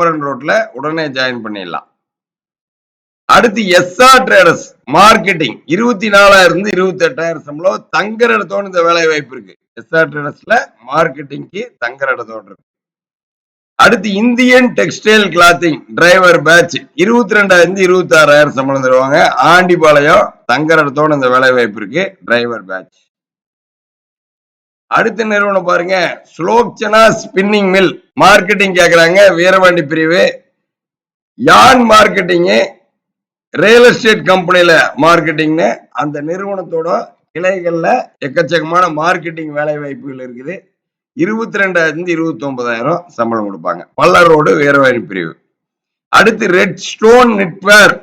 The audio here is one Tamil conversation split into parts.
ரோட்ல உடனே ஜாயின் பண்ணிடலாம். அடுத்து எஸ்ஆர் ட்ரேடர்ஸ் மார்க்கெட்டிங் 24,000 இருந்து 28,000 சம்பளம். தங்குற இடத்தோட இந்த வேலை வாய்ப்பு இருக்கு. எஸ்ஆர் ட்ரேடர்ஸ்ல மார்க்கெட்டிங்க்கு தங்குற இடத்தோட இருக்கு. அடுத்து Indian textile clothing driver batch 22,000 26,000 சம்பளம் தருவாங்க. ஆண்டிபாளையம் தங்குற இடத்தோட இந்த வேலை வாய்ப்பு இருக்கு. Driver batch. அடுத்த நிறுவனம் பாருங்க, ஸ்லோக்சனா ஸ்பின்னிங் மில் மார்க்கெட்டிங் கேக்குறாங்க. வீரபாண்டி பிரிவு. யான் மார்க்கெட்டிங் ரியல் எஸ்டேட் கம்பெனில மார்க்கெட்டிங்னு அந்த நிறுவனத்தோட கிளைகள்ல எக்கச்சக்கமான மார்க்கெட்டிங் வேலை வாய்ப்புகள் இருக்குது. 22,000 29,000 சம்பளம் கொடுப்பாங்க. பல்லரோடு வீரவாணி பிரிவு. அடுத்து ரெட் ஸ்டோன் நெட்வேர்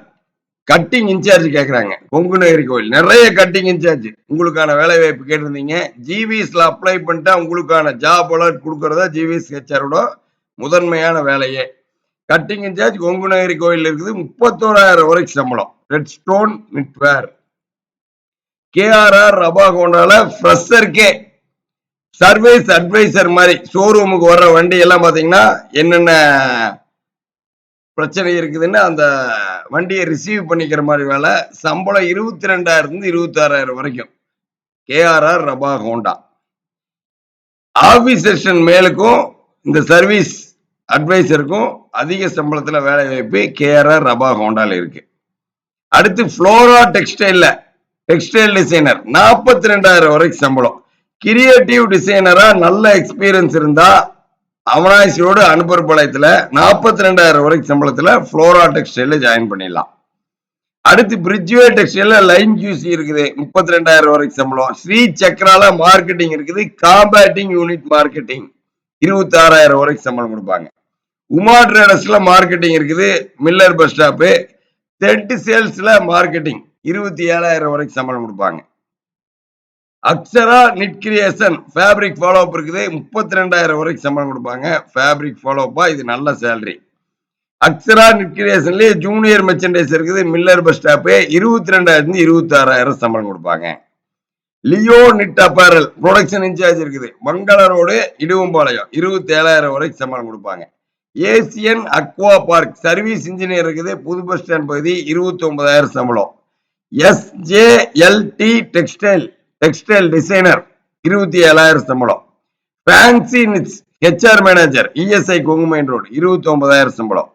கட்டிங் இன்சார்ஜ் கேக்குறாங்க. கொங்கு நகரி கோயில் நிறைய கட்டிங் இன்சார்ஜ் உங்களுக்கான வேலை வாய்ப்பு கேட்டிருந்தீங்க. ஜிவிஎஸ்ல அப்ளை பண்ணிட்டா உங்களுக்கான ஜாப் அலர்ட் கொடுக்கறதா ஜிவிஎஸ் ஹெச்ஆரோட முதன்மையான வேலையே. கட்டிங் இன்சார்ஜ் கொங்கு நகரி கோயில் இருக்குது. 31,000 வரைக்கும் சம்பளம். Red stone netware. கேஆர்ஆர் ரபா கோண்டால ஃப்ரெஷர்கே சர்வீஸ் அட்வைசர் மாதிரி ஷோரூமுக்கு வர்ற வண்டி எல்லாம் பாத்தீங்கன்னா என்னென்ன பிரச்சனை இருக்குதுன்னு அந்த வண்டியை ரிசீவ் பண்ணிக்கிற மாதிரி வேலை. சம்பளம் 22,000 இருந்து 26,000 வரைக்கும். கேஆர்ஆர் ரபா ஹோண்டா. ஆபீசர் மேலுக்கும் இந்த சர்வீஸ் அட்வைசருக்கும் அதிக சம்பளத்துல வேலை வாய்ப்பு கேஆர்ஆர் ரபா ஹோண்டால இருக்கு. அடுத்து புளோரா டெக்ஸ்டைல்ல டெக்ஸ்டைல் டிசைனர் 42,000 வரைக்கும் சம்பளம். கிரியேட்டிவ் டிசைனரா நல்ல எக்ஸ்பீரியன்ஸ் இருந்தா அவனாசியோடு அனுப்புற பாளையத்துல 42,000 வரைக்கும் சம்பளத்துல புளோரா டெக்ஸ்டைல ஜாயின் பண்ணிடலாம். அடுத்து பிரிட்ஜ்வே டெக்ஸ்டைல்ல லைன் கியூசி இருக்குது. 32,000 வரைக்கும் சம்பளம். ஸ்ரீ சக்கரால மார்க்கெட்டிங் இருக்குது. காம்பேட்டிங் யூனிட் மார்க்கெட்டிங் 26,000 வரைக்கும் சம்பளம் கொடுப்பாங்க. உமா ட்ரேடர்ஸ்ல மார்க்கெட்டிங் இருக்குது. Miller bus stop. தெட் சேல்ஸ்ல மார்க்கெட்டிங் 27,000 வரைக்கும் சம்பளம் கொடுப்பாங்க. Akshara knit creation fabric follow up இருக்குது. 32,000 வரைக்கும் சம்பளம் கொடுப்பாங்க. ஃபேப்ரிக் ஃபாலோ அப்பா இது நல்ல சேலரி. அக்ஷரா நிட் கிரியேஷன்லயே ஜூனியர் மெர்ச்சன்டைஸ் இருக்குது. மில்லர் பஸ் ஸ்டாப்பு 22,000 26,000 சம்பளம் கொடுப்பாங்க. Leo knit apparel production incharge இருக்குது. மங்கள ரோடு இடுவம்பாளையம் 27,000 வரைக்கும் சம்பளம் கொடுப்பாங்க. Asian aqua park service engineer இருக்குது. புது பஸ் ஸ்டாண்ட் பகுதி 29,000 சம்பளம். எஸ்ஜேஎல்டி டெக்ஸ்டைல் டிசைனர் 27,000 சம்பளம். Fancy nits HR manager ESI Kongu main road 29,000 சம்பளம்.